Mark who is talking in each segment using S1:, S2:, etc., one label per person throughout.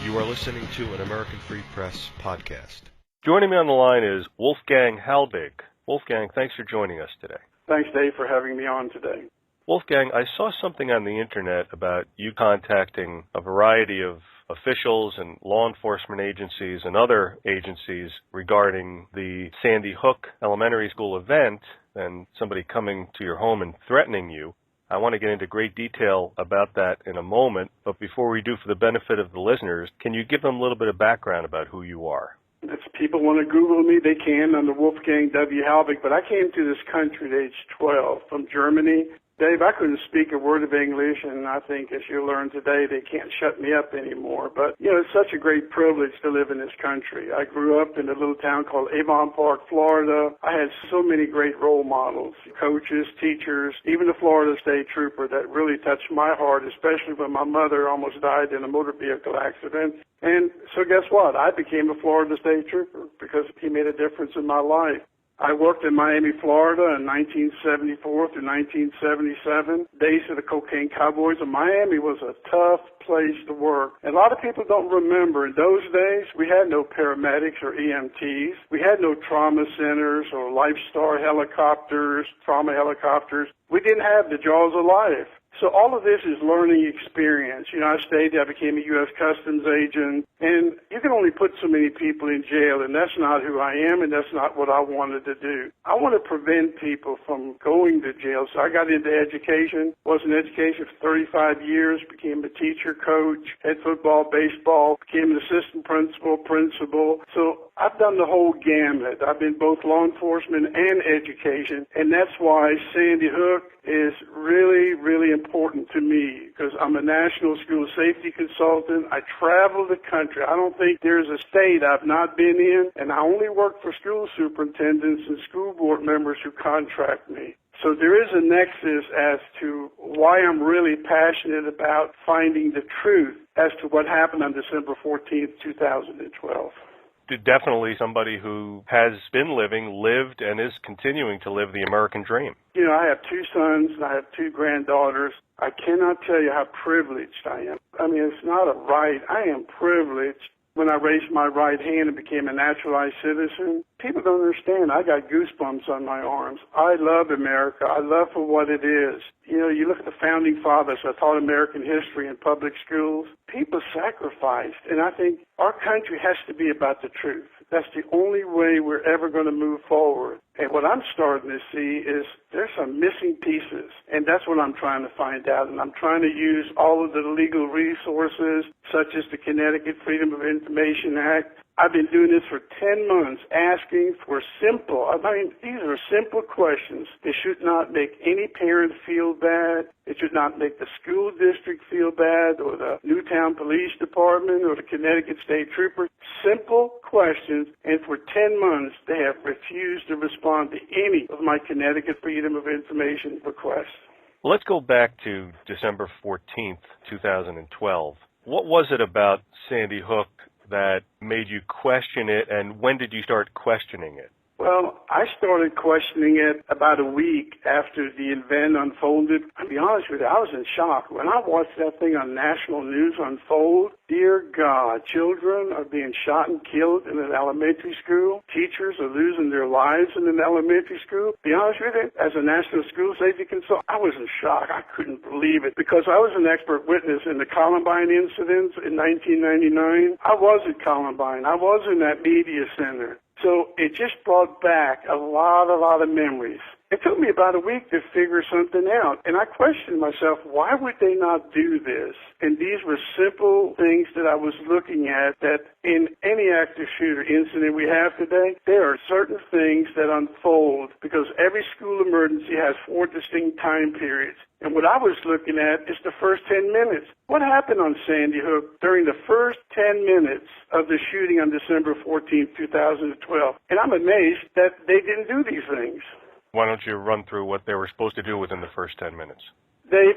S1: You are listening to an American Free Press podcast.
S2: Joining me on the line is Wolfgang Halbig. Wolfgang, thanks for joining us today.
S3: Thanks, Dave, for having me on today.
S2: Wolfgang, I saw something on the internet about you contacting a variety of officials and law enforcement agencies and other agencies regarding the Sandy Hook Elementary School event and somebody coming to your home and threatening you. I want to get into great detail about that in a moment, but before we do, for the benefit of the listeners, can you give them a little bit of background about who you are?
S3: If people want to Google me, they can. I'm the Wolfgang W. Halbig, but I came to this country at age 12 from Germany. Dave, I couldn't speak a word of English, and I think, as you'll learn today, they can't shut me up anymore. But, it's such a great privilege to live in this country. I grew up in a little town called Avon Park, Florida. I had so many great role models, coaches, teachers, even the Florida State Trooper that really touched my heart, especially when my mother almost died in a motor vehicle accident. And so guess what? I became a Florida State Trooper because he made a difference in my life. I worked in Miami, Florida in 1974 through 1977, days of the Cocaine Cowboys, and Miami was a tough place to work. And a lot of people don't remember, in those days, we had no paramedics or EMTs. We had no trauma centers or Lifestar helicopters, trauma helicopters. We didn't have the jaws of life. So all of this is learning experience. I stayed there, I became a U.S. Customs agent, and you can only put so many people in jail, and that's not who I am, and that's not what I wanted to do. I want to prevent people from going to jail, so I got into education, was in education for 35 years, became a teacher, coach, head football, baseball, became an assistant principal. So I've done the whole gamut. I've been both law enforcement and education, and that's why Sandy Hook is really, really important to me because I'm a national school safety consultant. I travel the country. I don't think there's a state I've not been in, and I only work for school superintendents and school board members who contract me. So there is a nexus as to why I'm really passionate about finding the truth as to what happened on December 14th, 2012.
S2: Definitely somebody who has been lived, and is continuing to live the American dream.
S3: I have two sons and I have two granddaughters. I cannot tell you how privileged I am. It's not a right. I am privileged. When I raised my right hand and became a naturalized citizen, people don't understand. I got goosebumps on my arms. I love America. I love for what it is. You look at the founding fathers. I taught American history in public schools. People sacrificed, and I think our country has to be about the truth. That's the only way we're ever going to move forward. And what I'm starting to see is there's some missing pieces, and that's what I'm trying to find out. And I'm trying to use all of the legal resources, such as the Connecticut Freedom of Information Act. I've been doing this for 10 months, asking for these are simple questions. It should not make any parent feel bad. It should not make the school district feel bad, or the Newtown Police Department, or the Connecticut State Trooper. Simple questions, and for 10 months, they have refused to respond to any of my Connecticut Freedom of Information requests.
S2: Well, let's go back to December 14th, 2012. What was it about Sandy Hook that made you question it, and when did you start questioning it?
S3: Well, I started questioning it about a week after the event unfolded. I'll be honest with you, I was in shock. When I watched that thing on national news unfold, dear God, children are being shot and killed in an elementary school. Teachers are losing their lives in an elementary school. To be honest with you, as a national school safety consultant, I was in shock. I couldn't believe it because I was an expert witness in the Columbine incidents in 1999. I was at Columbine. I was in that media center. So it just brought back a lot of memories. It took me about a week to figure something out, and I questioned myself, why would they not do this? And these were simple things that I was looking at, that in any active shooter incident we have today, there are certain things that unfold because every school emergency has 4 distinct time periods. And what I was looking at is the first 10 minutes. What happened on Sandy Hook during the first 10 minutes of the shooting on December 14, 2012? And I'm amazed that they didn't do these things.
S2: Why don't you run through what they were supposed to do within the first 10 minutes?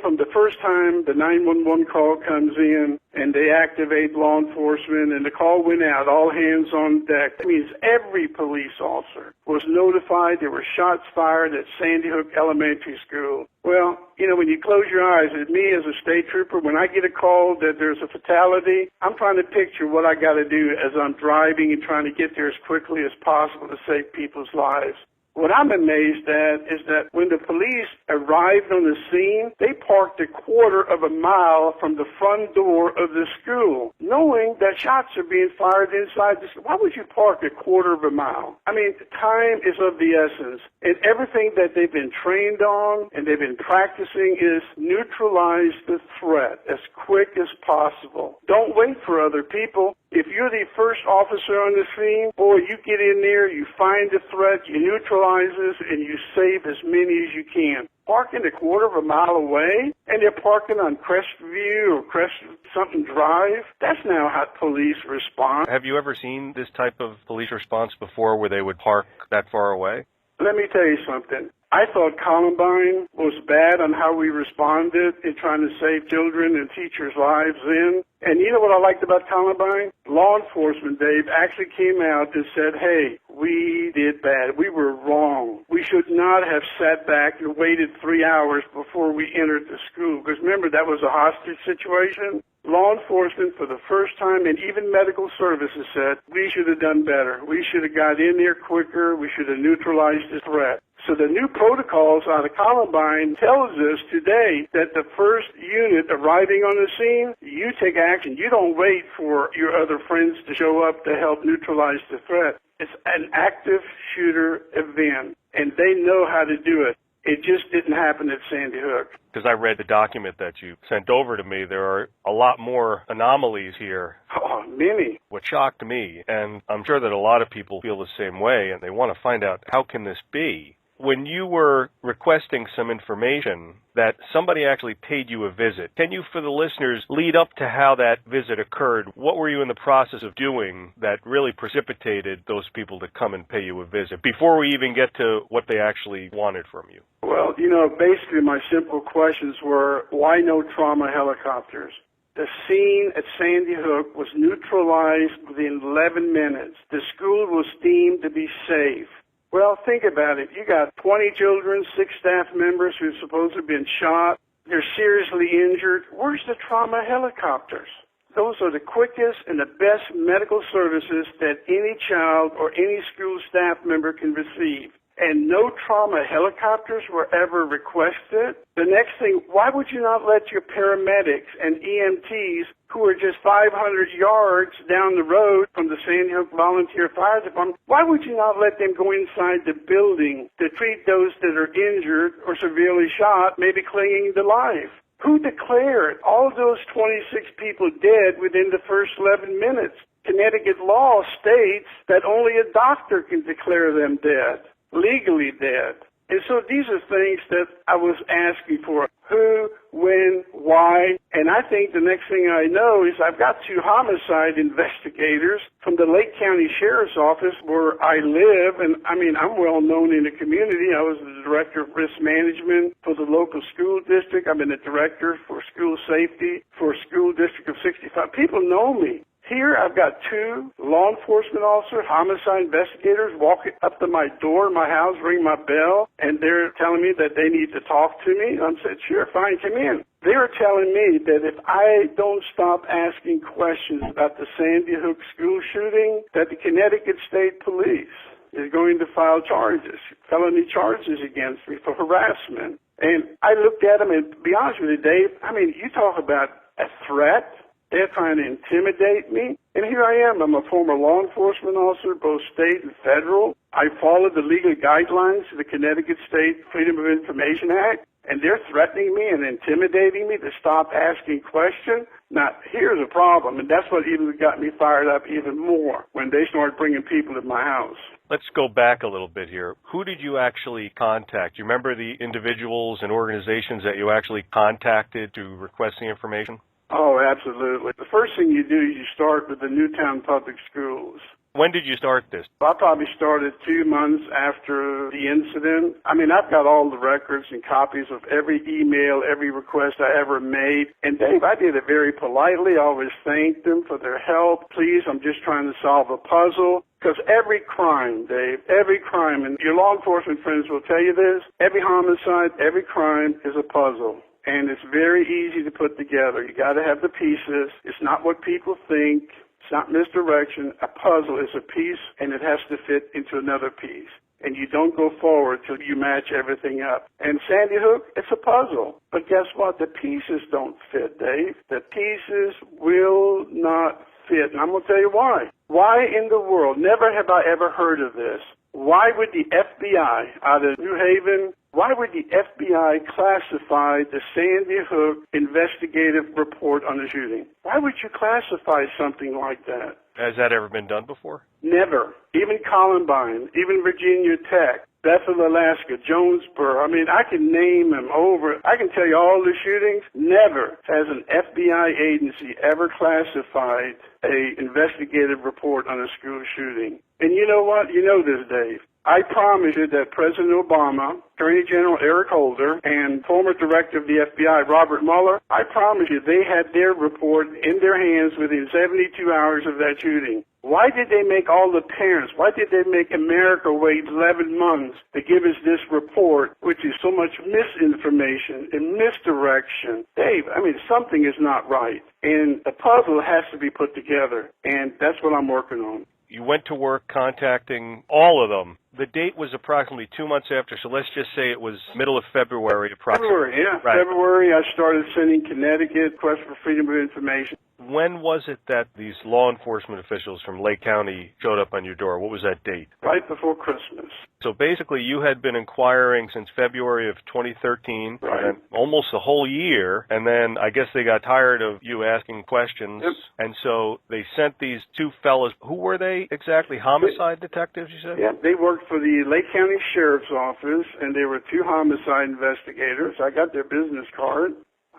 S3: From the first time the 911 call comes in and they activate law enforcement and the call went out, all hands on deck. That means every police officer was notified there were shots fired at Sandy Hook Elementary School. Well, when you close your eyes, at me as a state trooper, when I get a call that there's a fatality, I'm trying to picture what I got to do as I'm driving and trying to get there as quickly as possible to save people's lives. What I'm amazed at is that when the police arrived on the scene, they parked a quarter of a mile from the front door of the school, knowing that shots are being fired inside the school. Why would you park a quarter of a mile? I mean, time is of the essence. And everything that they've been trained on and they've been practicing is neutralize the threat as quick as possible. Don't wait for other people. If you're the first officer on the scene, boy, you get in there, you find the threat, you neutralize this, and you save as many as you can. Parking a quarter of a mile away, and they're parking on Crestview or something Drive, that's now how police respond.
S2: Have you ever seen this type of police response before where they would park that far away?
S3: Let me tell you something. I thought Columbine was bad on how we responded in trying to save children and teachers' lives then. And you know what I liked about Columbine? Law enforcement, Dave, actually came out and said, hey, we did bad. We were wrong. We should not have sat back and waited 3 hours before we entered the school. Because remember, that was a hostage situation. Law enforcement, for the first time, and even medical services said, we should have done better. We should have got in there quicker. We should have neutralized the threat. So the new protocols out of Columbine tells us today that the first unit arriving on the scene, you take action. You don't wait for your other friends to show up to help neutralize the threat. It's an active shooter event, and they know how to do it. It just didn't happen at Sandy Hook.
S2: Because I read the document that you sent over to me, there are a lot more anomalies here.
S3: Oh, many.
S2: What shocked me, and I'm sure that a lot of people feel the same way, and they want to find out, how can this be? When you were requesting some information that somebody actually paid you a visit, can you, for the listeners, lead up to how that visit occurred? What were you in the process of doing that really precipitated those people to come and pay you a visit before we even get to what they actually wanted from you?
S3: Well, basically my simple questions were, why no trauma helicopters? The scene at Sandy Hook was neutralized within 11 minutes. The school was deemed to be safe. Well, think about it. You got 20 children, 6 staff members who supposed to have been shot. They're seriously injured. Where's the trauma helicopters? Those are the quickest and the best medical services that any child or any school staff member can receive. And no trauma helicopters were ever requested. The next thing, why would you not let your paramedics and EMTs, who are just 500 yards down the road from the Sandy Hook Volunteer Fire Department, why would you not let them go inside the building to treat those that are injured or severely shot, maybe clinging to life? Who declared all those 26 people dead within the first 11 minutes? Connecticut law states that only a doctor can declare them dead. Legally dead. And so these are things that I was asking for. Who, when, why, and I think the next thing I know is I've got 2 homicide investigators from the Lake County Sheriff's Office where I live, and I'm well known in the community. I was the Director of Risk Management for the local school district. I've been the Director for School Safety for a school district of 65. People know me. Here I've got 2 law enforcement officers, homicide investigators walking up to my door in my house, ring my bell, and they're telling me that they need to talk to me. I said, sure, fine, come in. They were telling me that if I don't stop asking questions about the Sandy Hook school shooting, that the Connecticut State Police is going to file charges, felony charges against me for harassment. And I looked at them, and to be honest with you, Dave, you talk about a threat. They're trying to intimidate me. And here I am. I'm a former law enforcement officer, both state and federal. I followed the legal guidelines of the Connecticut State Freedom of Information Act, and they're threatening me and intimidating me to stop asking questions. Now, here's the problem, and that's what even got me fired up even more when they started bringing people to my house.
S2: Let's go back a little bit here. Who did you actually contact? You remember the individuals and organizations that you actually contacted to request the information?
S3: Oh, absolutely. The first thing you do is you start with the Newtown Public Schools.
S2: When did you start this?
S3: I probably started 2 months after the incident. I mean, I've got all the records and copies of every email, every request I ever made. And Dave, I did it very politely. I always thanked them for their help. Please, I'm just trying to solve a puzzle. Because every crime, Dave, every crime, and your law enforcement friends will tell you this, every homicide, every crime is a puzzle. And it's very easy to put together. You got to have the pieces. It's not what people think. It's not misdirection. A puzzle is a piece, and it has to fit into another piece. And you don't go forward till you match everything up. And Sandy Hook, it's a puzzle. But guess what? The pieces don't fit, Dave. The pieces will not fit. And I'm going to tell you why. Why in the world? Never have I ever heard of this. Why would the FBI out of New Haven, why would the FBI classify the Sandy Hook investigative report on the shooting? Why would you classify something like that?
S2: Has that ever been done before?
S3: Never. Even Columbine, even Virginia Tech, Bethel, Alaska, Jonesboro. I mean, I can name them over. I can tell you all the shootings. Never has an FBI agency ever classified a investigative report on a school shooting. And you know what? You know this, Dave. I promise you that President Obama, Attorney General Eric Holder, and former Director of the FBI, Robert Mueller, I promise you they had their report in their hands within 72 hours of that shooting. Why did they make all the parents, why did they make America wait 11 months to give us this report, which is so much misinformation and misdirection? Dave, I mean, something is not right. And the puzzle has to be put together, and that's what I'm working on.
S2: You went to work contacting all of them. The date was approximately 2 months after, so let's just say it was middle of February approximately.
S3: February, yeah.
S2: Right.
S3: February, I started sending Connecticut Quest for Freedom of Information.
S2: When was it that these law enforcement officials from Lake County showed up on your door? What was that date?
S3: Right before Christmas.
S2: So basically you had been inquiring since February of 2013,
S3: right,
S2: and almost a whole year, and then I guess they got tired of you asking questions,
S3: yep,
S2: and so they sent these two fellas. Who were they exactly? Homicide detectives, you said?
S3: Yeah, they worked for the Lake County Sheriff's Office, and they were two homicide investigators. I got their business card.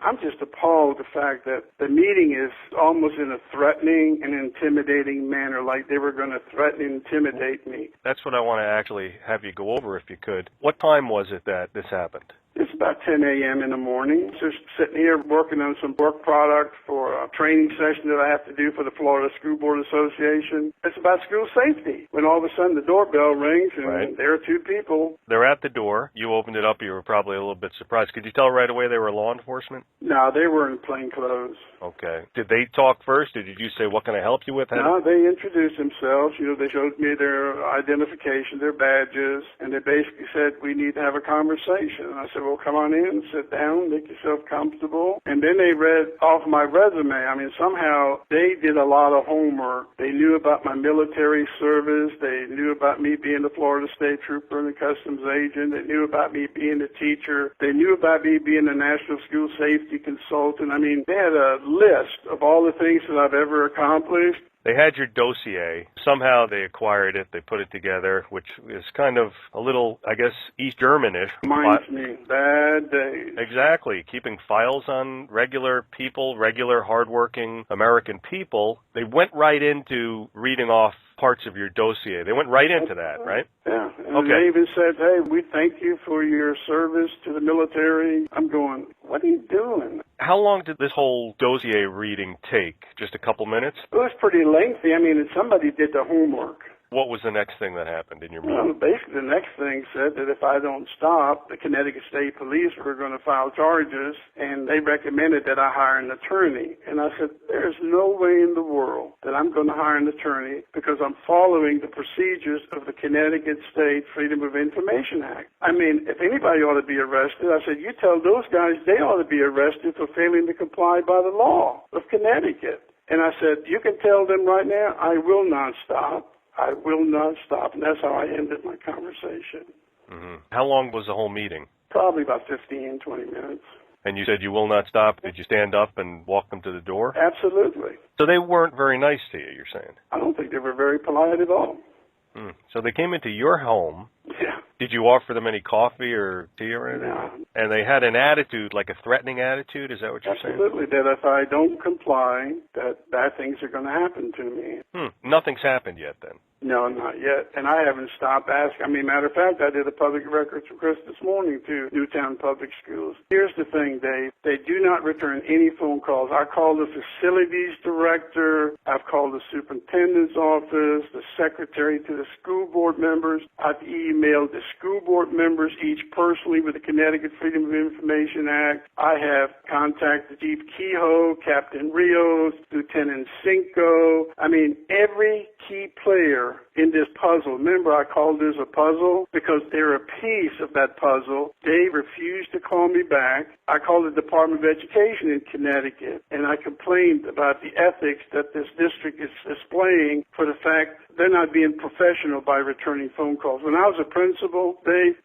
S3: I'm just appalled at the fact that the meeting is almost in a threatening and intimidating manner, like they were going to threaten and intimidate me.
S2: That's what I want to actually have you go over if you could. What time was it that this happened?
S3: It's about 10 a.m. in the morning. Just sitting here working on some work product for a training session that I have to do for the Florida School Board Association. It's about school safety. When all of a sudden the doorbell rings and
S2: right,
S3: there are two people.
S2: They're at the door. You opened it up. You were probably a little bit surprised. Could you tell right away they were law enforcement?
S3: No, they were in plain clothes.
S2: Okay. Did they talk first, or did you say, what can I help you with?
S3: No, they introduced themselves. You know, they showed me their identification, their badges, and they basically said, we need to have a conversation. And I said, well, come on in, sit down, make yourself comfortable. And then they read off my resume. I mean, somehow they did a lot of homework. They knew about my military service. They knew about me being a Florida State Trooper and a customs agent. They knew about me being a teacher. They knew about me being a National School Safety Consultant. I mean, they had a list of all the things that I've ever accomplished.
S2: They had your dossier. Somehow they acquired it. They put it together, which is kind of a little, I guess, East German-ish.
S3: Reminds me, bad days.
S2: Exactly. Keeping files on regular people, regular hardworking American people. They went right into reading off parts of your dossier. They went right into that, right?
S3: Yeah. And
S2: okay,
S3: they even said, hey, we thank you for your service to the military. I'm going, what are you doing?
S2: How long did this whole dossier reading take? Just a couple minutes?
S3: It was pretty lengthy. I mean, somebody did the homework.
S2: What was the next thing that happened in your
S3: Well,
S2: meeting?
S3: basically the next thing said that if I don't stop, the Connecticut State Police were going to file charges, and they recommended that I hire an attorney. And I said, there's no way in the world that I'm going to hire an attorney because I'm following the procedures of the Connecticut State Freedom of Information Act. I mean, if anybody ought to be arrested, I said, you tell those guys they ought to be arrested for failing to comply by the law of Connecticut. And I said, you can tell them right now, I will not stop. I will not stop. And that's how I ended my conversation.
S2: Mm-hmm. How long was the whole meeting?
S3: Probably about 15, 20 minutes.
S2: And you said you will not stop. Did you stand up and walk them to the door?
S3: Absolutely.
S2: So they weren't very nice to you, you're saying?
S3: I don't think they were very polite at all.
S2: So they came into your home.
S3: Yeah.
S2: Did you offer them any coffee or tea or anything?
S3: No.
S2: And they had an attitude, like a threatening attitude? Is that what you're saying?
S3: Absolutely, that if I don't comply, that bad things are going to happen to me.
S2: Nothing's happened yet then?
S3: No, not yet. And I haven't stopped asking. I mean, matter of fact, I did a public records request this morning to Newtown Public Schools. Here's the thing, Dave. They do not return any phone calls. I called the facilities director. I've called the superintendent's office, the secretary to the school board members. I've emailed the school board members, each personally with the Connecticut Freedom of Information Act. I have contacted Chief Kehoe, Captain Rios, Lieutenant Cinco. I mean, every key player in this puzzle. Remember, I called this a puzzle because they're a piece of that puzzle. They refused to call me back. I called the Department of Education in Connecticut, and I complained about the ethics that this district is displaying for the fact they're not being professional by returning phone calls. When I was a principal,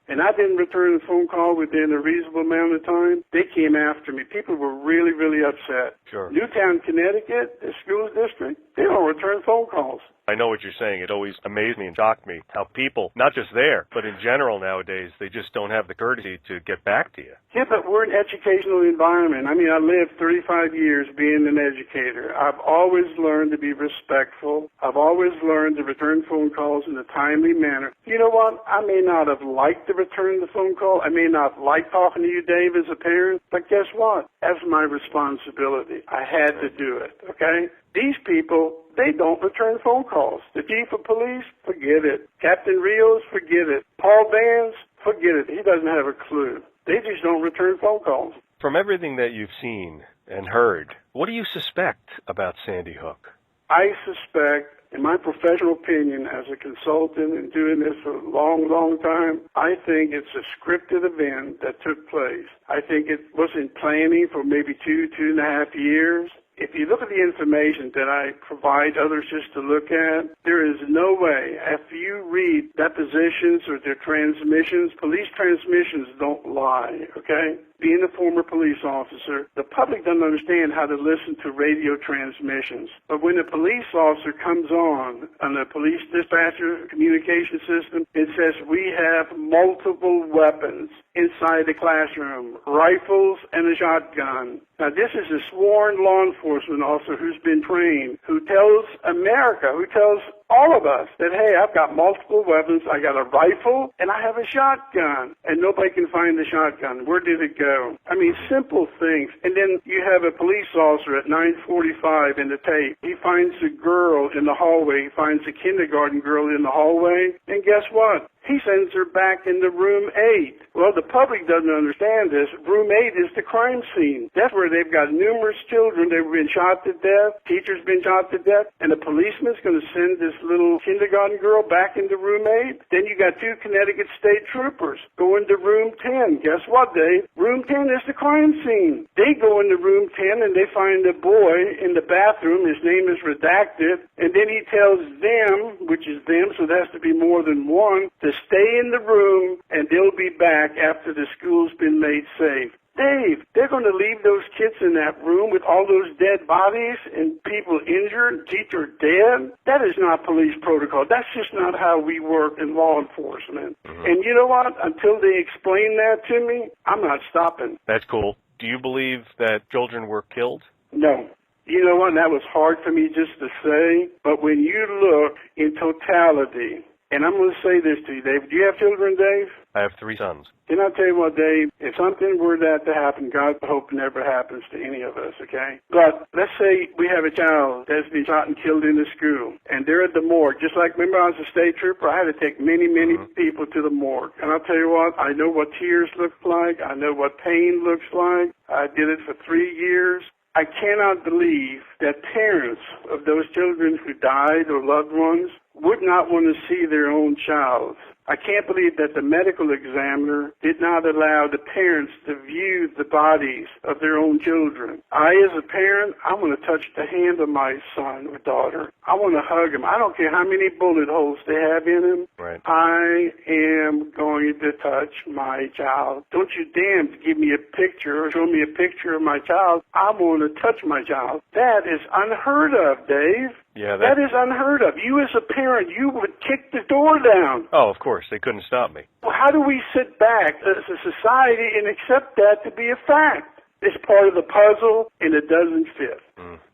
S3: and I didn't return a phone call within a reasonable amount of time, they came after me. People were really, really upset.
S2: Sure.
S3: Newtown, Connecticut, the school district, they don't return phone calls.
S2: I know what you're saying. It always amazed me and shocked me how people, not just there, but in general nowadays, they just don't have the courtesy to get back to you.
S3: Yeah, but we're an educational environment. I mean, I lived 35 years being an educator. I've always learned to be respectful. I've always learned to return phone calls in a timely manner. You know what? I may not have liked to return the phone call. I may not like talking to you, Dave, as a parent. But guess what? That's my responsibility. I had to do it, okay? These people, they don't return phone calls. The chief of police, forget it. Captain Rios, forget it. Paul Vance, forget it. He doesn't have a clue. They just don't return phone calls.
S2: From everything that you've seen and heard, what do you suspect about Sandy Hook?
S3: I suspect, in my professional opinion as a consultant and doing this for a long, long time, I think it's a scripted event that took place. I think it was in planning for maybe 2.5 years. If you look at the information that I provide others just to look at, there is no way, if you read depositions or their transmissions, police transmissions don't lie, okay? Being a former police officer, the public doesn't understand how to listen to radio transmissions. But when a police officer comes on the police dispatcher communication system, it says we have multiple weapons inside the classroom, rifles and a shotgun. Now, this is a sworn law enforcement officer who's been trained, who tells America, who tells all of us that, hey, I've got multiple weapons, I got a rifle, and I have a shotgun, and nobody can find the shotgun. Where did it go? I mean, simple things. And then you have a police officer at 9:45 in the tape. He finds a girl in the hallway. He finds a kindergarten girl in the hallway, and guess what? He sends her back into room 8. Well, the public doesn't understand this. Room 8 is the crime scene. That's where they've got numerous children. They've been shot to death. Teachers been shot to death. And the policeman's going to send this little kindergarten girl back into room 8. Then you got 2 Connecticut state troopers going to room 10. Guess what, Dave? Room 10 is the crime scene. They go into room 10 and they find a boy in the bathroom. His name is redacted. And then he tells them, which is them, so there has to be more than one, to stay in the room, and they'll be back after the school's been made safe. Dave, they're going to leave those kids in that room with all those dead bodies and people injured, teacher dead? That is not police protocol. That's just not how we work in law enforcement. And you know what? Until they explain that to me, I'm not stopping.
S2: That's cool. Do you believe that children were killed?
S3: No. You know what? That was hard for me just to say, but when you look in totality, and I'm going to say this to you, Dave. Do you have children, Dave?
S2: I have 3 sons.
S3: Can I tell you what, Dave? If something were that to happen, God hope never happens to any of us, okay? But let's say we have a child that's been shot and killed in the school, and they're at the morgue. Just like, remember I was a state trooper, I had to take many, many people to the morgue. And I'll tell you what, I know what tears look like. I know what pain looks like. I did it for 3 years. I cannot believe that parents of those children who died or loved ones would not want to see their own child. I can't believe that the medical examiner did not allow the parents to view the bodies of their own children. I, as a parent, I want to touch the hand of my son or daughter. I want to hug him. I don't care how many bullet holes they have in him.
S2: Right.
S3: I am going to touch my child. Don't you dare give me a picture or show me a picture of my child. I'm going to touch my child. That is unheard of, Dave.
S2: Yeah,
S3: that is unheard of. You as a parent, you would kick the door down.
S2: Oh, of course. course. They couldn't stop me.
S3: Well, how do we sit back as a society and accept that to be a fact? It's part of the puzzle, and it doesn't fit.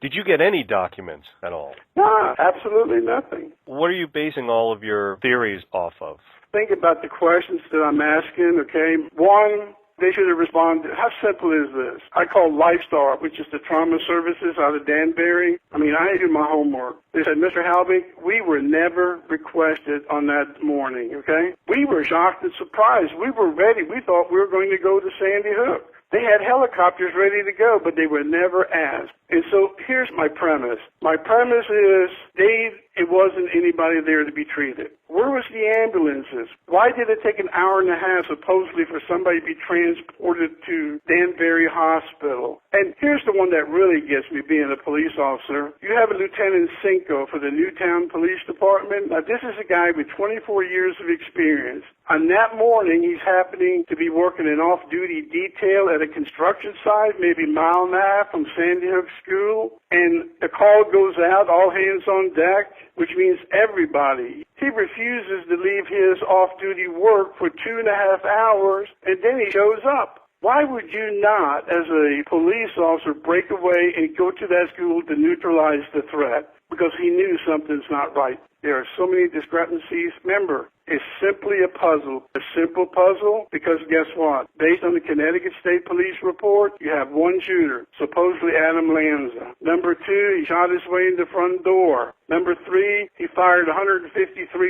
S2: Did you get any documents at all?
S3: No, absolutely nothing.
S2: What are you basing all of your theories off of?
S3: Think about the questions that I'm asking, okay? One, they should have responded. How simple is this? I called Lifestar, which is the trauma services out of Danbury. I did my homework. They said, Mr. Halbig, we were never requested on that morning, okay? We were shocked and surprised. We were ready. We thought we were going to go to Sandy Hook. They had helicopters ready to go, but they were never asked. And so here's my premise. My premise is, Dave, it wasn't anybody there to be treated. Where was the ambulances? Why did it take an hour and a half, supposedly, for somebody to be transported to Danbury Hospital? And here's the one that really gets me, being a police officer. You have a Lieutenant Cinco for the Newtown Police Department. Now, this is a guy with 24 years of experience. On that morning, he's happening to be working an off-duty detail at a construction site, maybe a mile and a half from Sandy Hook School, and the call goes out, all hands on deck, which means everybody. He refuses to leave his off-duty work for 2.5 hours, and then he shows up. Why would you not, as a police officer, break away and go to that school to neutralize the threat? Because he knew something's not right. There are so many discrepancies. Remember, it's simply a puzzle. A simple puzzle because guess what? Based on the Connecticut State Police report, you have one shooter, supposedly Adam Lanza. Number 2, he shot his way in the front door. Number 3, he fired 153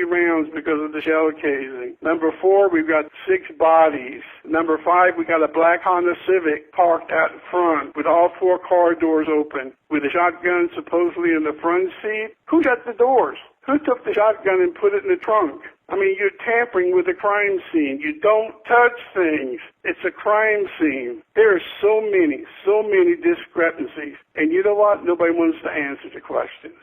S3: rounds because of the shell casing. Number 4, we've got 6 bodies. Number 5, we got a black Honda Civic parked out in front with all 4 car doors open with a shotgun supposedly in the front seat. Who shut the doors? Who took the shotgun and put it in the trunk? You're tampering with a crime scene. You don't touch things. It's a crime scene. There are so many discrepancies. And you know what? Nobody wants to answer the questions.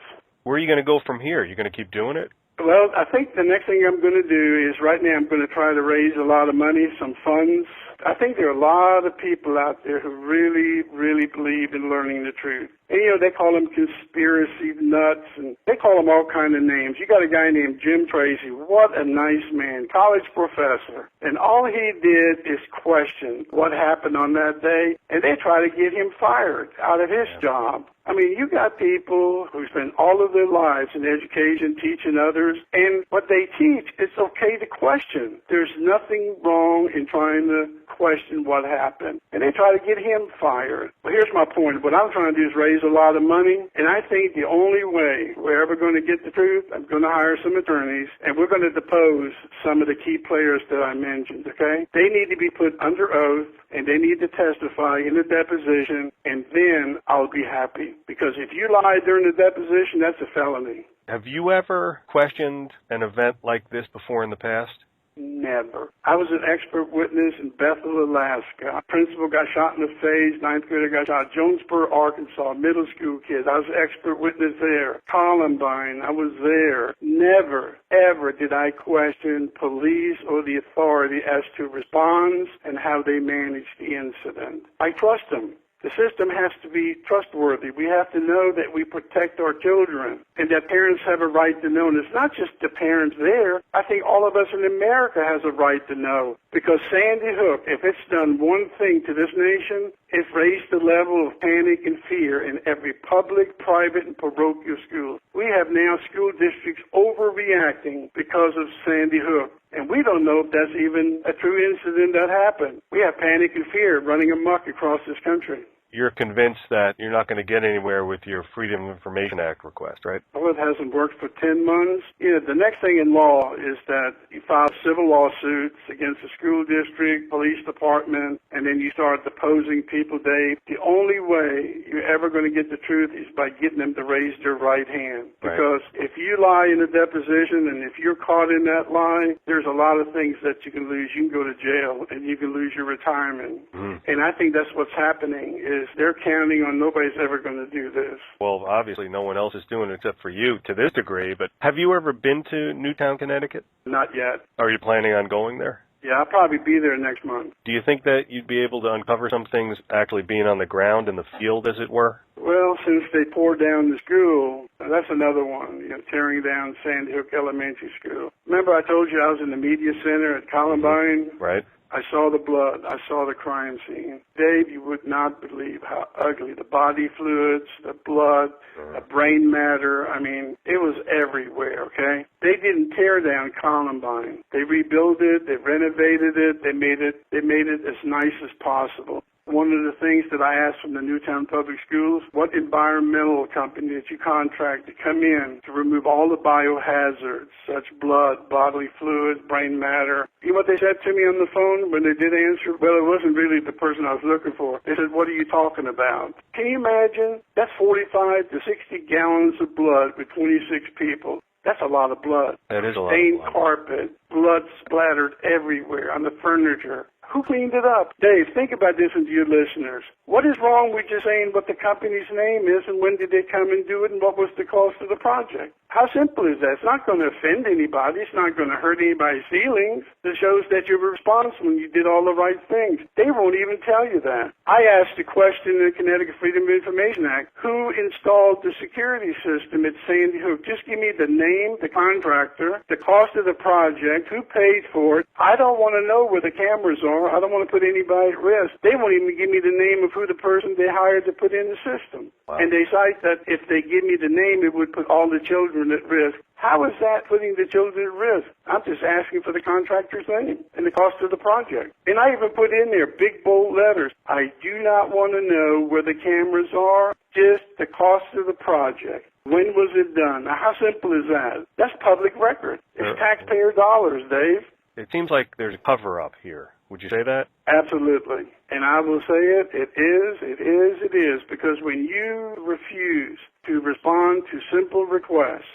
S2: Where are you going to go from here? You're going to keep doing it?
S3: Well, I think the next thing I'm going to do is right now I'm going to try to raise a lot of money, some funds. I think there are a lot of people out there who really, really believe in learning the truth. And, they call them conspiracy nuts, and they call them all kind of names. You got a guy named Jim Tracy. What a nice man, college professor. And all he did is question what happened on that day, and they try to get him fired out of his job. You got people who spend all of their lives in education teaching others, and what they teach, it's okay to question. There's nothing wrong in trying to question what happened. And they try to get him fired. But here's my point. What I'm trying to do is raise a lot of money, and I think the only way we're ever going to get the truth, I'm going to hire some attorneys, and we're going to depose some of the key players that I mentioned, okay? They need to be put under oath, and they need to testify in the deposition, and then I'll be happy. Because if you lie during the deposition, that's a felony.
S2: Have you ever questioned an event like this before in the past?
S3: Never. I was an expert witness in Bethel, Alaska. Principal got shot in the face. 9th grader got shot. Jonesboro, Arkansas. Middle school kids. I was an expert witness there. Columbine. I was there. Never, ever did I question police or the authority as to response and how they managed the incident. I trust them. The system has to be trustworthy. We have to know that we protect our children and that parents have a right to know. And it's not just the parents there. I think all of us in America has a right to know. Because Sandy Hook, if it's done one thing to this nation, it's raised the level of panic and fear in every public, private, and parochial school. We have now school districts overreacting because of Sandy Hook. And we don't know if that's even a true incident that happened. We have panic and fear running amok across this country.
S2: You're convinced that you're not going to get anywhere with your Freedom of Information Act request, right?
S3: Well, it hasn't worked for 10 months. The next thing in law is that you file civil lawsuits against the school district, police department, and then you start deposing people, Dave. The only way you're ever going to get the truth is by getting them to raise their right hand. Because if you lie in a deposition and if you're caught in that lie, there's a lot of things that you can lose. You can go to jail and you can lose your retirement. And I think that's what's happening is they're counting on nobody's ever going to do this.
S2: Well, obviously no one else is doing it except for you to this degree, but have you ever been to Newtown, Connecticut?
S3: Not yet.
S2: Are you planning on going there?
S3: Yeah, I'll probably be there next month.
S2: Do you think that you'd be able to uncover some things actually being on the ground in the field, as it were?
S3: Well, since they tore down the school, that's another one, tearing down Sandy Hook Elementary School. Remember I told you I was in the media center at Columbine?
S2: Right.
S3: I saw the blood. I saw the crime scene. Dave, you would not believe how ugly. The body fluids, the blood, the brain matter. I mean, it was everywhere, okay? They didn't tear down Columbine. They rebuilt it. They renovated it. They made it as nice as possible. One of the things that I asked from the Newtown Public Schools, what environmental company did you contract to come in to remove all the biohazards, such blood, bodily fluids, brain matter? You know what they said to me on the phone when they did answer? Well, it wasn't really the person I was looking for. They said, what are you talking about? Can you imagine? That's 45 to 60 gallons of blood with 26 people. That's a lot of blood.
S2: That is a lot.
S3: Stained carpet, blood splattered everywhere on the furniture. Who cleaned it up? Dave, think about this and to your listeners. What is wrong with just saying what the company's name is and when did they come and do it and what was the cost of the project? How simple is that? It's not going to offend anybody. It's not going to hurt anybody's feelings. It shows that you were responsible and you did all the right things. They won't even tell you that. I asked a question in the Connecticut Freedom of Information Act. Who installed the security system at Sandy Hook? Just give me the name, the contractor, the cost of the project, who paid for it. I don't want to know where the cameras are. I don't want to put anybody at risk. They won't even give me the name of who the person they hired to put in the system. Wow. And they cite that if they give me the name, it would put all the children at risk. How is that putting the children at risk? I'm just asking for the contractor's name and the cost of the project. And I even put in there big bold letters. I do not want to know where the cameras are, just the cost of the project. When was it done? Now, how simple is that? That's public record. It's taxpayer dollars, Dave.
S2: It seems like there's a cover-up here. Would you say that?
S3: Absolutely. And I will say it is, because when you refuse to respond to simple requests,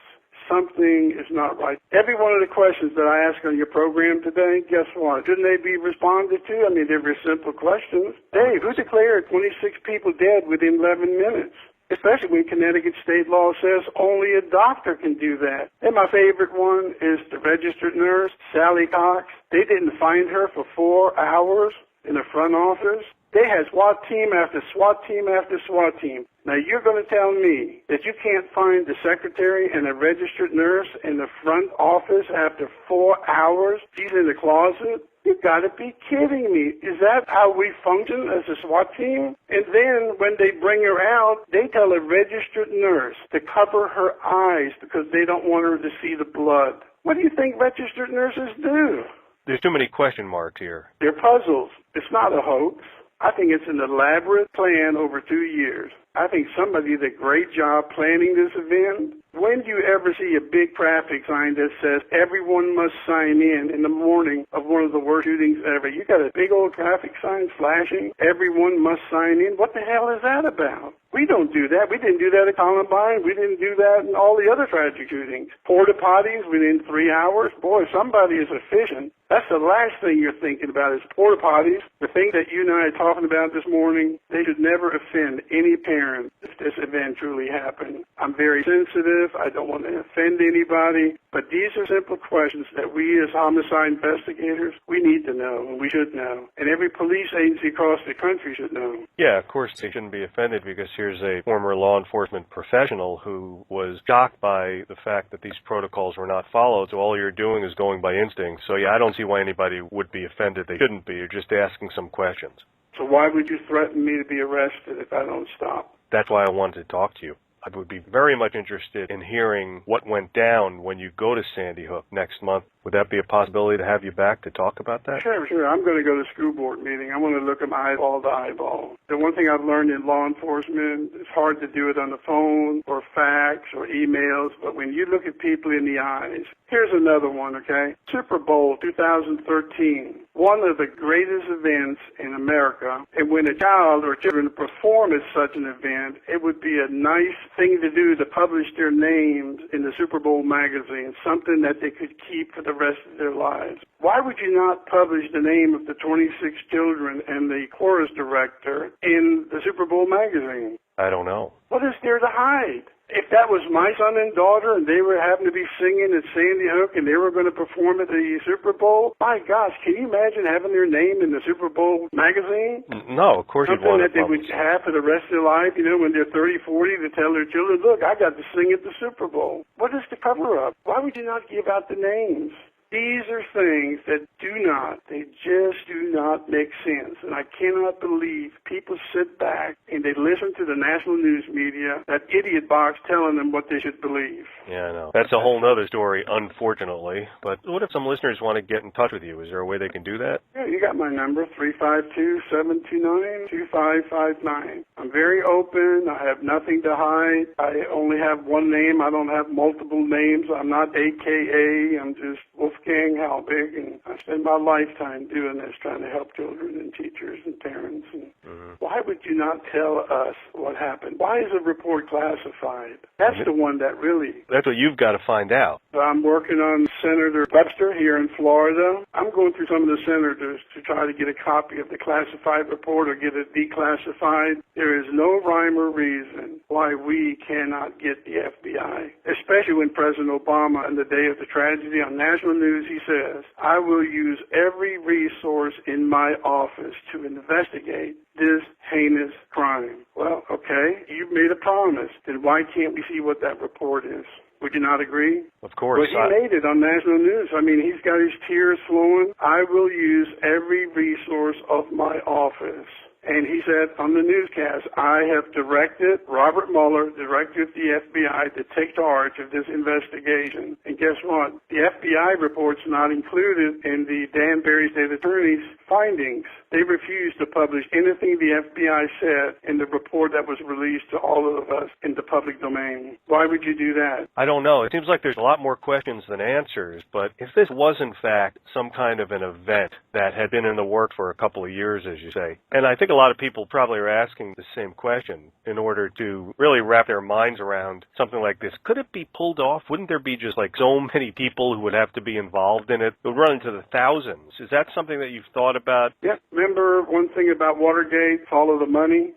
S3: something is not right. Every one of the questions that I ask on your program today, guess what? Shouldn't they be responded to? I mean, they're very simple questions. Dave, who declared 26 people dead within 11 minutes? Especially when Connecticut state law says only a doctor can do that. And my favorite one is the registered nurse, Sally Cox. They didn't find her for 4 hours in the front office. They had SWAT team after SWAT team after SWAT team. Now you're going to tell me that you can't find the secretary and the registered nurse in the front office after 4 hours? She's in the closet? You've got to be kidding me. Is that how we function as a SWAT team? And then when they bring her out, they tell a registered nurse to cover her eyes because they don't want her to see the blood. What do you think registered nurses do?
S2: There's too many question marks here.
S3: They're puzzles. It's not a hoax. I think it's an elaborate plan over 2 years. I think somebody did a great job planning this event. When do you ever see a big traffic sign that says everyone must sign in the morning of one of the worst shootings ever? You got a big old traffic sign flashing, everyone must sign in. What the hell is that about? We don't do that. We didn't do that at Columbine. We didn't do that in all the other tragic shootings. Porta potties within 3 hours. Boy, somebody is efficient. That's the last thing you're thinking about is porta potties. The thing that you and I are talking about this morning, they should never offend any parent if this event truly happened. I'm very sensitive. I don't want to offend anybody. But these are simple questions that we as homicide investigators, we need to know and we should know. And every police agency across the country should know.
S2: Yeah, of course they shouldn't be offended because here's a former law enforcement professional who was shocked by the fact that these protocols were not followed. So all you're doing is going by instinct. So yeah, I don't see why anybody would be offended. They shouldn't be. You're just asking some questions.
S3: So why would you threaten me to be arrested if I don't stop?
S2: That's why I wanted to talk to you. I would be very much interested in hearing what went down when you go to Sandy Hook next month. Would that be a possibility to have you back to talk about that?
S3: Sure. I'm going to go to a school board meeting. I want to look them eyeball to eyeball. The one thing I've learned in law enforcement, it's hard to do it on the phone or fax or emails, but when you look at people in the eyes, here's another one, okay? Super Bowl 2013, one of the greatest events in America. And when a child or children perform at such an event, it would be a nice thing to do to publish their names in the Super Bowl magazine, something that they could keep for the rest of their lives. Why would you not publish the name of the 26 children and the chorus director in the Super Bowl magazine?
S2: I don't know.
S3: What is there to hide? If that was my son and daughter and they were happened to be singing at Sandy Hook and they were going to perform at the Super Bowl, my gosh, can you imagine having their name in the Super Bowl magazine?
S2: No, of course you'd want
S3: something that they would have for the rest of their life, when they're 30, 40, to tell their children, look, I got to sing at the Super Bowl. What is the cover-up? Why would you not give out the names? These are things that they just do not make sense. And I cannot believe people sit back and they listen to the national news media, that idiot box telling them what they should believe.
S2: Yeah, I know. That's a whole other story, unfortunately. But what if some listeners want to get in touch with you? Is there a way they can do that?
S3: Yeah, you got my number, 352-729-2559. I'm very open. I have nothing to hide. I only have one name. I don't have multiple names. I'm not AKA. I'm just Wolfgang Halbig, and I spend my lifetime doing this, trying to help children and teachers and parents. And why would you not tell us what happened? Why is a report classified? That's the one that really...
S2: That's what you've got to find out.
S3: I'm working on Senator Webster here in Florida. I'm going through some of the senators to try to get a copy of the classified report or get it declassified. There is no rhyme or reason why we cannot get the FBI, especially when President Obama, on the day of the tragedy on national news, he says, I will use every resource in my office to investigate this heinous crime. Well, okay, you've made a promise. Then why can't we see what that report is? Would you not agree?
S2: Of course.
S3: Well, he made it on national news. I mean, he's got his tears flowing. I will use every resource of my office. And he said on the newscast, I have directed Robert Mueller, director of the FBI, to take charge of this investigation. And guess what? The FBI report's not included in the Dan Barry State Attorney's findings. They refused to publish anything the FBI said in the report that was released to all of us in the public domain. Why would you do that?
S2: I don't know. It seems like there's a lot more questions than answers, but if this was in fact some kind of an event that had been in the works for a couple of years, as you say, and I think a lot of people probably are asking the same question in order to really wrap their minds around something like this. Could it be pulled off? Wouldn't there be just like so many people who would have to be involved in it? It would run into the thousands. Is that something that you've thought about?
S3: Yeah. Remember one thing about Watergate, follow the money?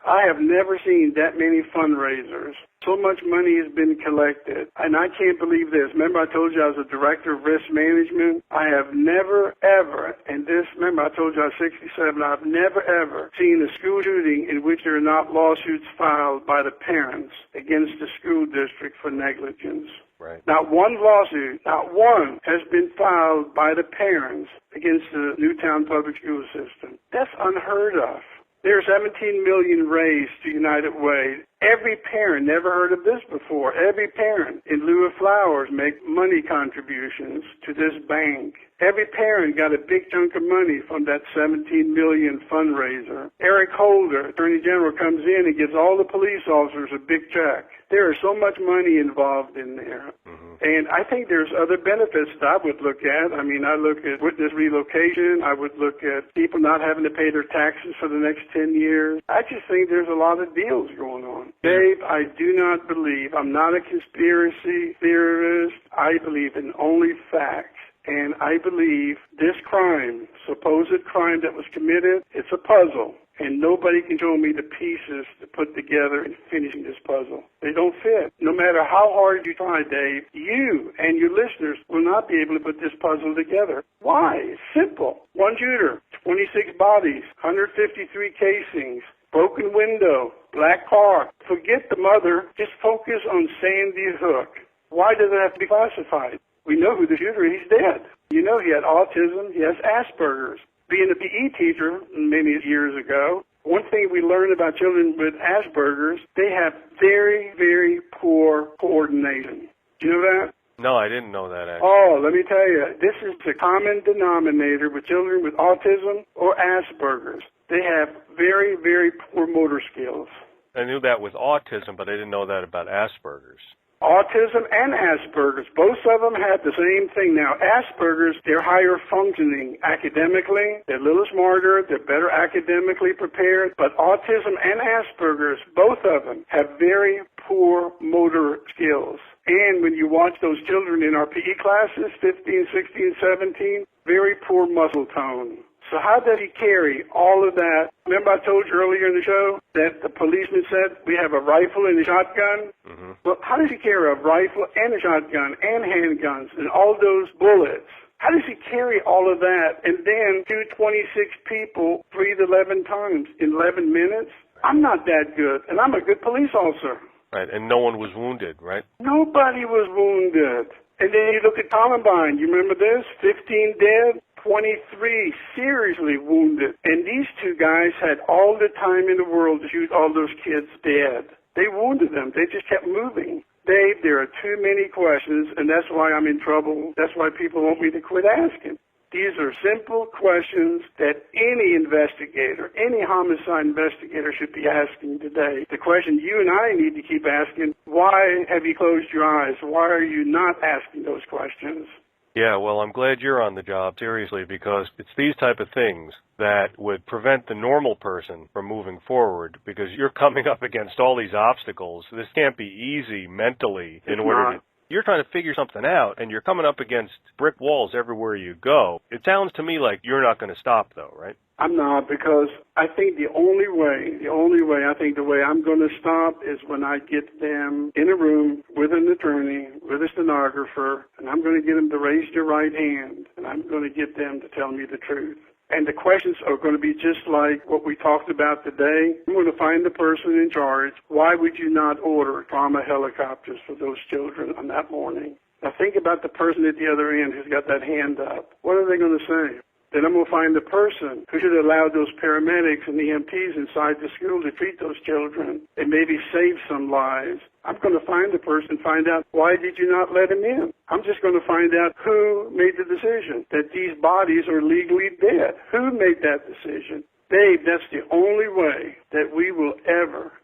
S3: I have never seen that many fundraisers. So much money has been collected. And I can't believe this. Remember I told you I was a director of risk management? I have never, ever, remember I told you I was 67, I've never, ever seen a school shooting in which there are not lawsuits filed by the parents against the school district for negligence.
S2: Right.
S3: Not one lawsuit, not one, has been filed by the parents against the Newtown Public School System. That's unheard of. There are 17 million raised to United Way. Every parent, never heard of this before, every parent, in lieu of flowers, make money contributions to this bank. Every parent got a big chunk of money from that 17 million fundraiser. Eric Holder, Attorney General, comes in and gives all the police officers a big check. There is so much money involved in there. And I think there's other benefits that I would look at. I mean, I look at witness relocation. I would look at people not having to pay their taxes for the next 10 years. I just think there's a lot of deals going on. Dave, I do not believe, I'm not a conspiracy theorist. I believe in only facts. And I believe this crime, supposed crime that was committed, it's a puzzle. And nobody can show me the pieces to put together in finishing this puzzle. They don't fit. No matter how hard you try, Dave, you and your listeners will not be able to put this puzzle together. Why? It's simple. One shooter, 26 bodies, 153 casings, broken window, black car. Forget the mother. Just focus on Sandy Hook. Why does it have to be classified? We know who the shooter is. He's dead. You know he had autism. He has Asperger's. Being a PE teacher many years ago, one thing we learned about children with Asperger's, they have very, very poor coordination. Do you know that?
S2: No, I didn't know that, actually.
S3: Oh, let me tell you, this is the common denominator with children with autism or Asperger's. They have very, very poor motor skills.
S2: I knew that with autism, but I didn't know that about Asperger's.
S3: Autism and Asperger's, both of them have the same thing. Now, Asperger's, they're higher functioning academically. They're a little smarter. They're better academically prepared. But autism and Asperger's, both of them, have very poor motor skills. And when you watch those children in our PE classes, 15, 16, 17, very poor muscle tone. So how did he carry all of that? Remember I told you earlier in the show that the policeman said we have a rifle and a shotgun?
S2: Mm-hmm.
S3: Well, how does he carry a rifle and a shotgun and handguns and all those bullets? How does he carry all of that and then do 26 people breathe 11 times in 11 minutes? I'm not that good, and I'm a good police officer.
S2: Right, and no one was wounded, right?
S3: Nobody was wounded. And then you look at Columbine. You remember this? 15 dead, 23 seriously wounded. And these two guys had all the time in the world to shoot all those kids dead. They wounded them. They just kept moving. Dave, there are too many questions, and that's why I'm in trouble. That's why people want me to quit asking. These are simple questions that any investigator, any homicide investigator should be asking today. The question you and I need to keep asking, why have you closed your eyes? Why are you not asking those questions?
S2: Yeah, well, I'm glad you're on the job, seriously, because it's these type of things that would prevent the normal person from moving forward, because you're coming up against all these obstacles. This can't be easy mentally in order to... You're trying to figure something out, and you're coming up against brick walls everywhere you go. It sounds to me like you're not going to stop, though, right?
S3: I'm not, because I think the only way I'm going to stop is when I get them in a room with an attorney, with a stenographer, and I'm going to get them to raise their right hand, and I'm going to get them to tell me the truth. And the questions are going to be just like what we talked about today. I'm going to find the person in charge. Why would you not order trauma helicopters for those children on that morning? Now think about the person at the other end who's got that hand up. What are they going to say? Then I'm going to find the person who should allow those paramedics and EMTs inside the school to treat those children and maybe save some lives. I'm going to find the person and find out, why did you not let him in? I'm just going to find out who made the decision that these bodies are legally dead. Who made that decision? Dave, that's the only way that we will ever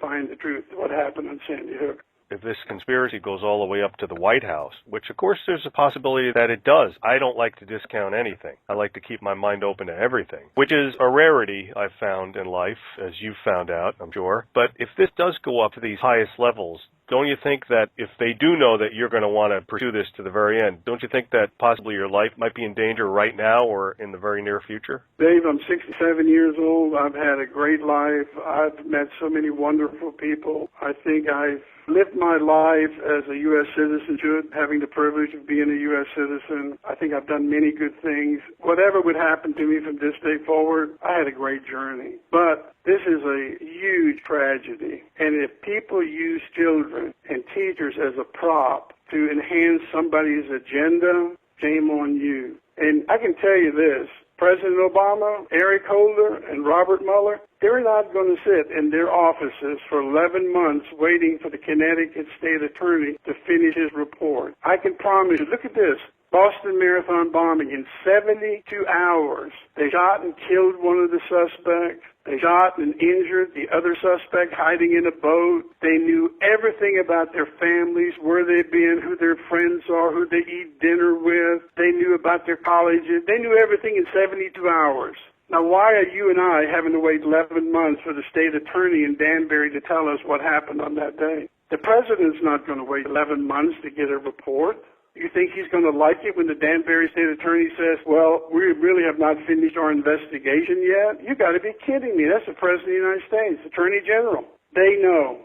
S3: find the truth of what happened on Sandy Hook.
S2: If this conspiracy goes all the way up to the White House, which of course there's a possibility that it does. I don't like to discount anything. I like to keep my mind open to everything, which is a rarity I've found in life, as you've found out, I'm sure. But if this does go up to these highest levels, don't you think that if they do know that you're going to want to pursue this to the very end, don't you think that possibly your life might be in danger right now or in the very near future?
S3: Dave, I'm 67 years old. I've had a great life. I've met so many wonderful people. I think I've lived my life as a U.S. citizen should, having the privilege of being a U.S. citizen. I think I've done many good things. Whatever would happen to me from this day forward, I had a great journey. But this is a huge tragedy. And if people use children and teachers as a prop to enhance somebody's agenda, shame on you. And I can tell you this, President Obama, Eric Holder, and Robert Mueller, they're not going to sit in their offices for 11 months waiting for the Connecticut State Attorney to finish his report. I can promise you, look at this. Boston Marathon bombing in 72 hours. They shot and killed one of the suspects. They shot and injured the other suspect hiding in a boat. They knew everything about their families, where they've been, who their friends are, who they eat dinner with. They knew about their colleges. They knew everything in 72 hours. Now, why are you and I having to wait 11 months for the state attorney in Danbury to tell us what happened on that day? The president's not going to wait 11 months to get a report. You think he's going to like it when the Danbury State Attorney says, well, we really have not finished our investigation yet? You got to be kidding me. That's the President of the United States, Attorney General. They know,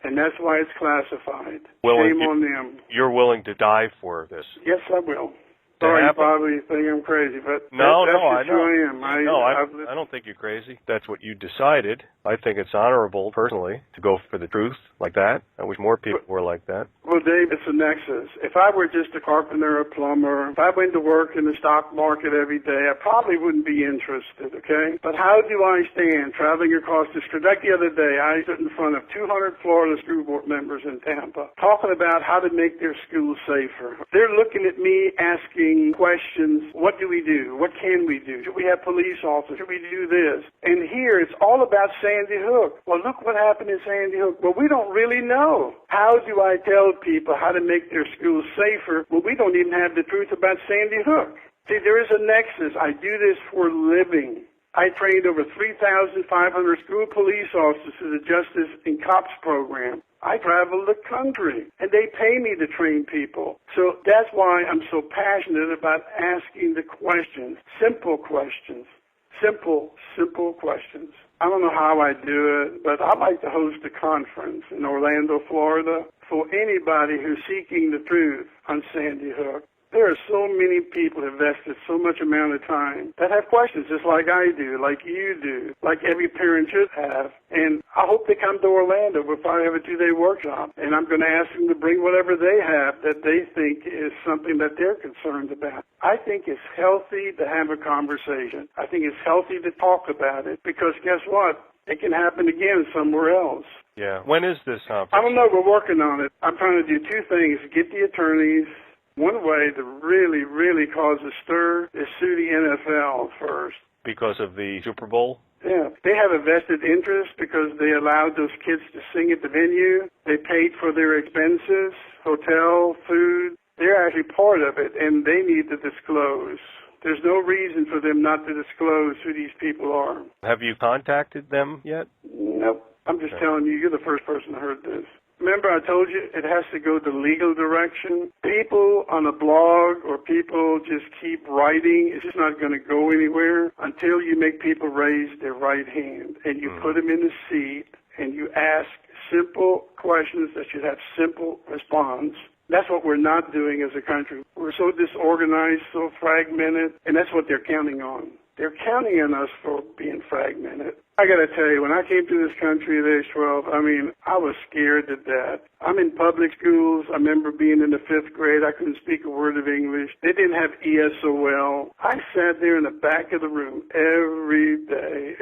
S3: and that's why it's classified. Shame on them.
S2: You're willing to die for this?
S3: Yes, I will. Sorry, you probably think I'm crazy, but that's just who I am.
S2: I don't think you're crazy. That's what you decided. I think it's honorable, personally, to go for the truth like that. I wish more people were like that.
S3: Well, Dave, it's a nexus. If I were just a carpenter or a plumber, if I went to work in the stock market every day, I probably wouldn't be interested, okay? But how do I stand traveling across the street? Like the other day, I stood in front of 200 Florida school board members in Tampa talking about how to make their schools safer. They're looking at me asking questions. What do we do? What can we do? Should we have police officers? Should we do this? And here it's all about Sandy Hook. Well, look what happened in Sandy Hook. Well, we don't really know. How do I tell people how to make their schools safer? Well, we don't even have the truth about Sandy Hook. See, there is a nexus. I do this for a living. I trained over 3,500 school police officers through the Justice in Cops program. I travel the country, and they pay me to train people. So that's why I'm so passionate about asking the questions, simple questions. Simple questions. I don't know how I do it, but I'd like to host a conference in Orlando, Florida, for anybody who's seeking the truth on Sandy Hook. There are so many people who invested so much amount of time that have questions just like I do, like you do, like every parent should have. And I hope they come to Orlando if I have a 2-day workshop. And I'm going to ask them to bring whatever they have that they think is something that they're concerned about. I think it's healthy to have a conversation. I think it's healthy to talk about it because guess what? It can happen again somewhere else.
S2: Yeah. When is this conference?
S3: I don't know. We're working on it. I'm trying to do 2 things. Get the attorneys. One way to really cause a stir is sue the NFL first.
S2: Because of the Super Bowl?
S3: Yeah. They have a vested interest because they allowed those kids to sing at the venue. They paid for their expenses, hotel, food. They're actually part of it, and they need to disclose. There's no reason for them not to disclose who these people are.
S2: Have you contacted them yet?
S3: Nope. I'm just telling you, you're the first person who heard this. Remember I told you it has to go the legal direction? People on a blog or people just keep writing. It's just not going to go anywhere until you make people raise their right hand and you put them in the seat and you ask simple questions that should have simple response. That's what we're not doing as a country. We're so disorganized, so fragmented, and that's what they're counting on. They're counting on us for being fragmented. I got to tell you, when I came to this country at age 12, I was scared to death. I'm in public schools. I remember being in the 5th grade. I couldn't speak a word of English. They didn't have ESOL. I sat there in the back of the room every day.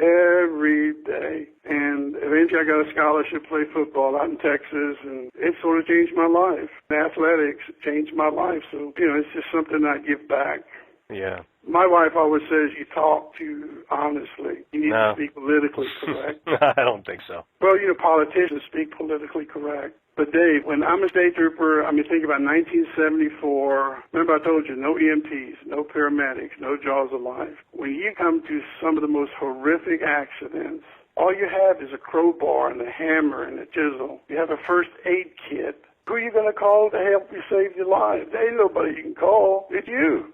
S3: And eventually I got a scholarship to play football out in Texas, and it sort of changed my life. Athletics changed my life. So, it's just something I give back.
S2: Yeah.
S3: My wife always says you talk too honestly. You need to speak politically correct.
S2: I don't think so.
S3: Well, politicians speak politically correct. But Dave, when I'm a state trooper, think about 1974. Remember I told you, no EMTs, no paramedics, no jaws of life. When you come to some of the most horrific accidents, all you have is a crowbar and a hammer and a chisel. You have a first aid kit. Who are you going to call to help you save your life? There ain't nobody you can call. It's you.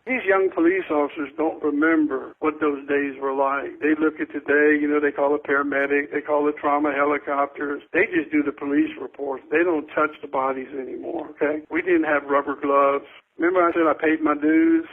S3: These young police officers don't remember what those days were like. They look at today, they call it paramedic, they call it trauma helicopters. They just do the police reports. They don't touch the bodies anymore, okay? We didn't have rubber gloves. Remember I said I paid my dues?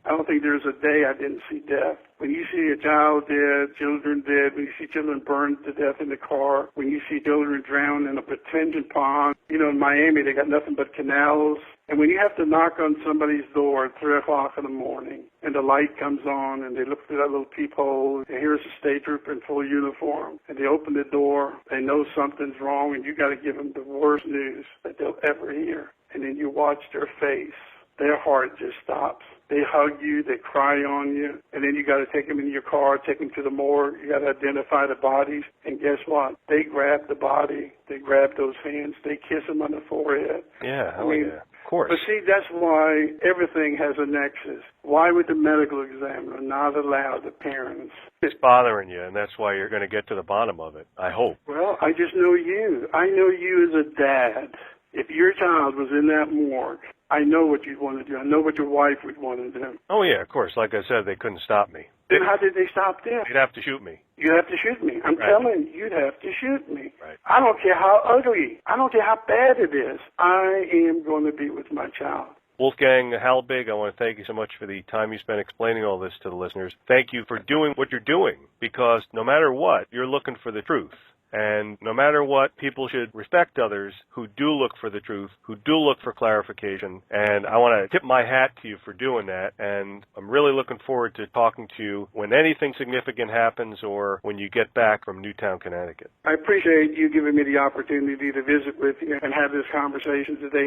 S3: I don't think there's a day I didn't see death. When you see a child dead, children dead, when you see children burned to death in the car, when you see children drowned in a detention pond, in Miami they got nothing but canals. And when you have to knock on somebody's door at 3 o'clock in the morning and the light comes on and they look through that little peephole and here's a state trooper in full uniform and they open the door, they know something's wrong and you got to give them the worst news that they'll ever hear. And then you watch their face. Their heart just stops. They hug you, they cry on you, and then you got to take them in your car, take them to the morgue. You got to identify the bodies, and guess what? They grab the body, they grab those hands, they kiss them on the forehead.
S2: Yeah, yeah, of course.
S3: But see, that's why everything has a nexus. Why would the medical examiner not allow the parents?
S2: It's bothering you, and that's why you're going to get to the bottom of it, I hope.
S3: Well, I just know you. I know you as a dad. If your child was in that morgue, I know what you'd want to do. I know what your wife would want to do.
S2: Oh, yeah, of course. Like I said, they couldn't stop me.
S3: Then how did they stop them?
S2: They'd have to shoot me.
S3: You'd have to shoot me. I'm telling you, you'd have to shoot me.
S2: Right.
S3: I don't care how ugly. I don't care how bad it is. I am going to be with my child.
S2: Wolfgang Halbig, I want to thank you so much for the time you spent explaining all this to the listeners. Thank you for doing what you're doing, because no matter what, you're looking for the truth. And no matter what, people should respect others who do look for the truth, who do look for clarification. And I want to tip my hat to you for doing that. And I'm really looking forward to talking to you when anything significant happens or when you get back from Newtown, Connecticut.
S3: I appreciate you giving me the opportunity to visit with you and have this conversation today.